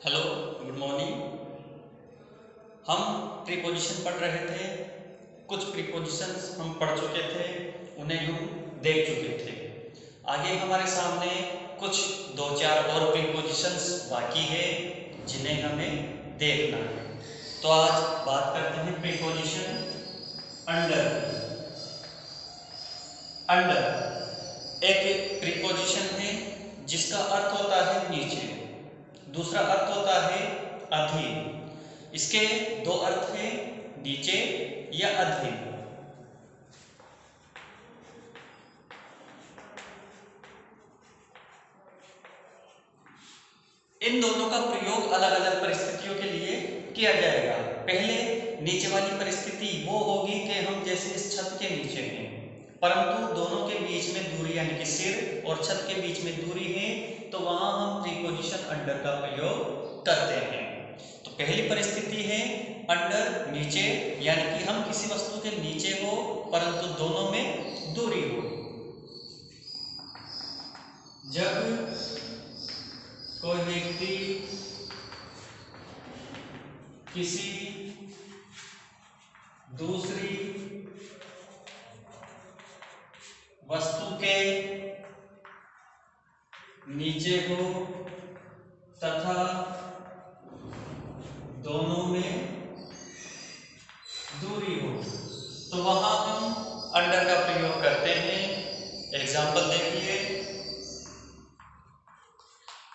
Hello, good morning. हम preposition पढ़ रहे थे। कुछ प्रीपोजिशंस हम पढ़ चुके थे, उन्हें हम देख चुके थे। आगे हमारे सामने कुछ दो चार और प्रीपोजिशंस बाकी है जिन्हें हमें देखना है। तो आज बात करते हैं प्रीपोजिशन अंडर। अंडर एक प्रीपोजिशन है जिसका अर्थ होता है नीचे, दूसरा अर्थ होता है अधीन। इसके दो अर्थ हैं, नीचे या अधीन। इन दोनों का प्रयोग अलग अलग परिस्थितियों के लिए किया जाएगा। पहले नीचे वाली परिस्थिति वो होगी कि हम जैसे इस छत के नीचे हैं, परंतु दोनों के बीच में दूरी यानी कि सिर और छत के बीच में दूरी है, तो वहां हम प्रीपोजिशन अंडर का प्रयोग करते हैं। तो पहली परिस्थिति है अंडर, नीचे, यानी कि हम किसी वस्तु के नीचे हो परंतु दोनों में दूरी हो। जब कोई व्यक्ति किसी दूसरी वस्तु के नीचे हो तथा दोनों में दूरी हो, तो वहां हम अंडर का प्रयोग करते हैं। एग्जाम्पल देखिए,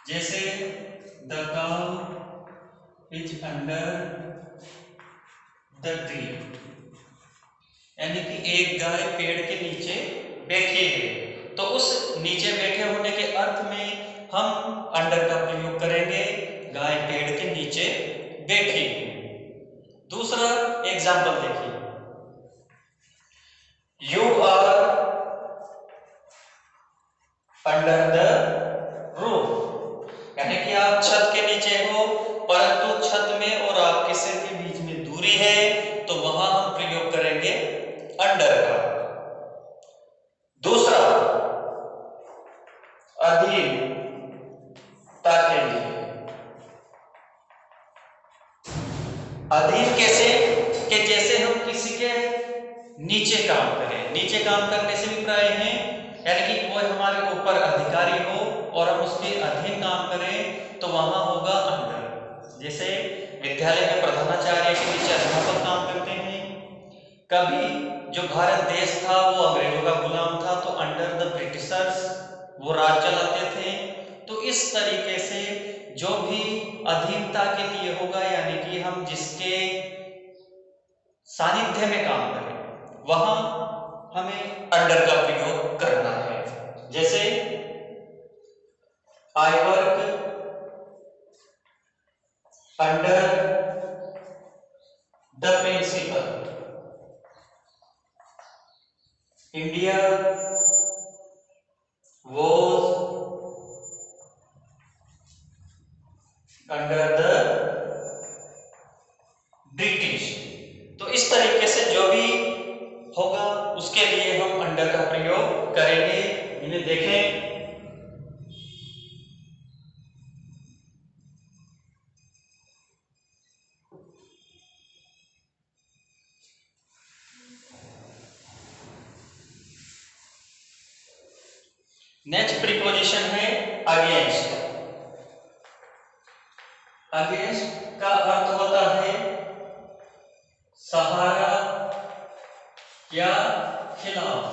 जैसे the cow is under the tree, यानी कि एक गाय पेड़ के नीचे बैठी है। तो उस नीचे बैठे होने के अर्थ में हम अंडर का प्रयोग करेंगे, गाय पेड़ के नीचे बैठी है। दूसरा एग्जाम्पल देखिए, you are under the roof, यानी कि आप छत के नीचे हो परंतु छत में और आपके सिर के बीच में दूरी है, तो वहां हम प्रयोग करेंगे अंडर का। दूसरा अधीनता के लिए। अधीन कैसे? कि जैसे हम किसी के नीचे काम करें, नीचे काम करने से भी प्राय हैं, यानी कि कोई हमारे ऊपर अधिकारी हो और हम उसके अधीन काम करें, तो वहां होगा अंडर। जैसे विद्यालय में प्रधानाचार्य के नीचे अध्यापक काम करते हैं। कभी जो भारत देश था वो अंग्रेजों का गुलाम था, तो अंडर द ब्रिटिशर्स वो राज चलाते थे। तो इस तरीके से जो भी अधीनता के लिए होगा, यानी कि हम जिसके सानिध्य में काम करें, वहां हमें अंडर का प्रयोग करना है। जैसे I work under the principal, India was under the British. तो इस तरीके से जो भी होगा उसके लिए हम अंडर का प्रयोग करेंगे। इन्हें देखें, नेक्स्ट प्रीपोजिशन है अगेंस्ट। अगेंस्ट का अर्थ होता है सहारा या खिलाफ।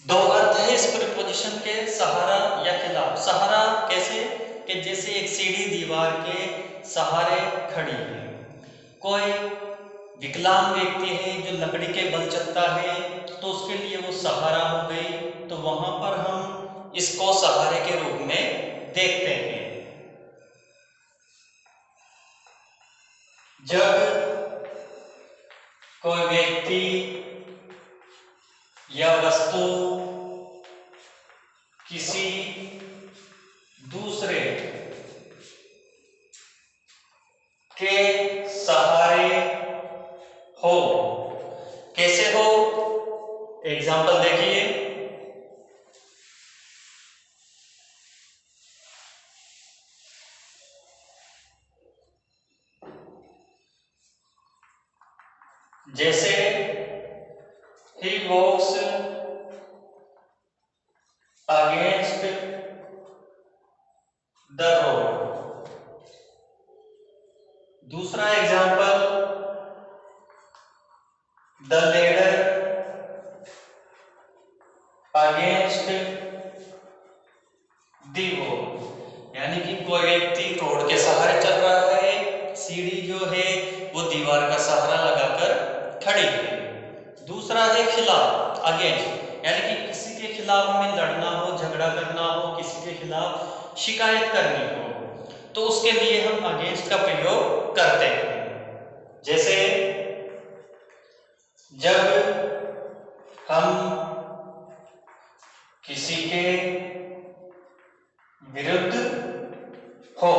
दो अर्थ है इस प्रीपोजिशन के, सहारा या खिलाफ। सहारा कैसे? कि जैसे एक सीढ़ी दीवार के सहारे खड़ी है, कोई विकलांग व्यक्ति है जो लकड़ी के बल चलता है, तो उसके लिए वो सहारा हो गई। तो वहां पर हम इसको सहारे के रूप में देखते हैं। जब कोई व्यक्ति या वस्तु किसी दूसरे के सहारे हो, कैसे हो? एग्जाम्पल देखिए, जैसे he walks against the road। दूसरा example, the ladder against the wall। यानी कि कोई व्यक्ति रोड के सहारे चल रहा है, सीढ़ी जो है वो दीवार का सहारा लगाकर खड़ी है। दूसरा है खिलाफ, अगेंस्ट, यानी कि किसी के खिलाफ हमें लड़ना हो, झगड़ा करना हो, किसी के खिलाफ शिकायत करनी हो, तो उसके लिए हम अगेंस्ट का प्रयोग करते हैं। जैसे जब हम किसी के विरुद्ध हो,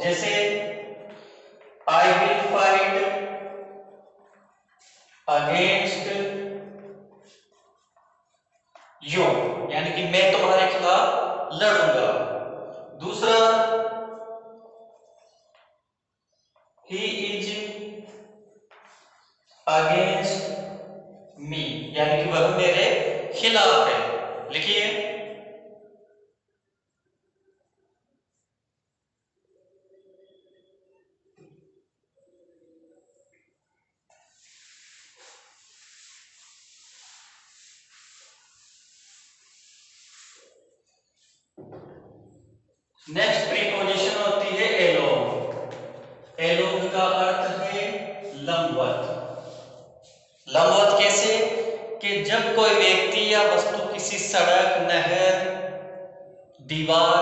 जैसे I will fight against you, यानी कि मैं तुम्हारे खिलाफ लड़ूंगा। दूसरा, ही इज अगेंस्ट मी, यानी कि वह मेरे खिलाफ है। लिखिए, नेक्स्ट प्रीपोजिशन होती है एलोंग। एलोंग का अर्थ है लंबवत। लंबवत कैसे कि जब कोई व्यक्ति या वस्तु किसी सड़क, नहर, दीवार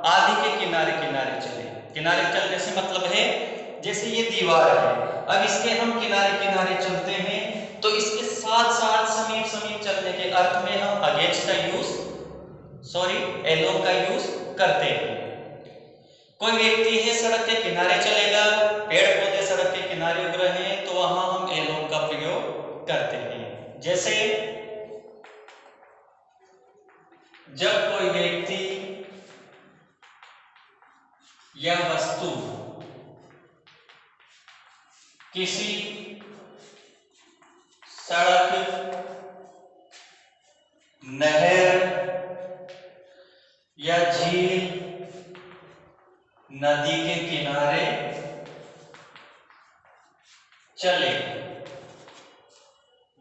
आदि के किनारे किनारे चले। किनारे चलने से मतलब है जैसे ये दीवार है, अब इसके हम किनारे किनारे चलते हैं तो इसके साथ साथ समीप समीप चलने के अर्थ में हम अगेंस्ट का यूज, एलोंग का यूज करते हैं। कोई व्यक्ति है सड़क के किनारे चलेगा, पेड़ पौधे सड़क के किनारे उग रहे हैं, तो वहां हम एलोंग का प्रयोग करते हैं। जैसे जब कोई व्यक्ति या वस्तु किसी सड़क, नहर या झील, नदी के किनारे चले।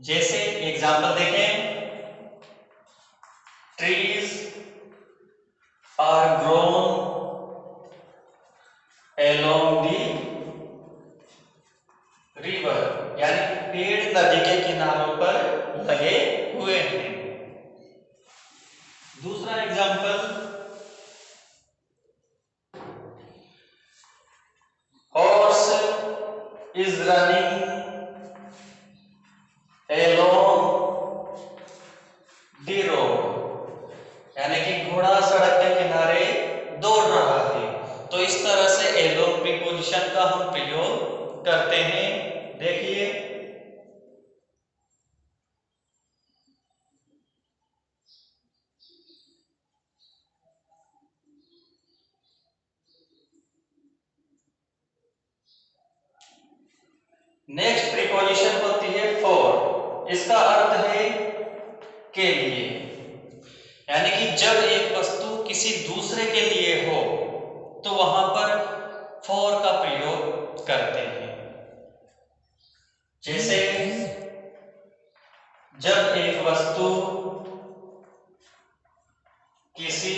जैसे एग्जाम्पल देखें, trees are grown along the river, यानी पेड़ नदी के किनारों पर लगे हुए हैं। दूसरा example, horse is running along the road, यानी कि घोड़ा सड़क के किनारे दौड़ रहा है। तो इस तरह से एलोंग प्रीपोजिशन का हम प्रयोग करते हैं। देखिए, नेक्स्ट प्रीपोजिशन होती है फॉर। इसका अर्थ है के लिए, यानी कि जब एक वस्तु किसी दूसरे के लिए हो तो वहां पर फॉर का प्रयोग करते हैं। जैसे जब एक वस्तु किसी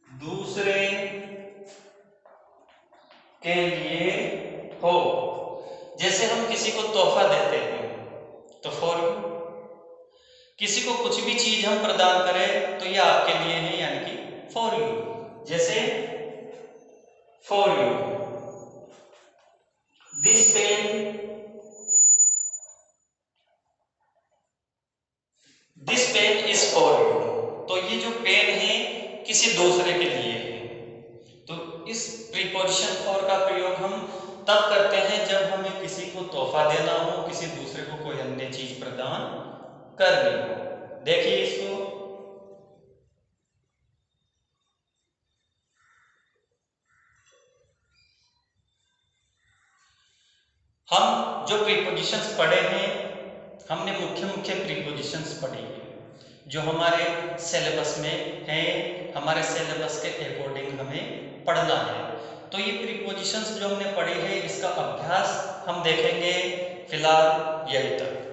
दूसरे के लिए हो, जैसे हम किसी को तोहफा देते हैं तो फॉर यू, किसी को कुछ भी चीज हम प्रदान करें तो यह आपके लिए है, यानी कि फॉर यू। जैसे for you, this pen is for you, तो ये जो पेन है किसी दूसरे के लिए है। तो इस प्रीपोजिशन फॉर का प्रयोग हम तब करते हैं जब हमें किसी को तोहफा देना हो, किसी दूसरे को कोई अन्य चीज प्रदान करनी हो। देखिए इसको, हम जो प्रीपोजिशंस पढ़े हैं, हमने मुख्य मुख्य प्रीपोजिशंस पढ़ी हैं जो हमारे सिलेबस में हैं, हमारे सिलेबस के अकॉर्डिंग हमें पढ़ना है। तो ये प्रीपोजिशंस जो हमने पढ़ी है, इसका अभ्यास हम देखेंगे फिलहाल यहीं तक।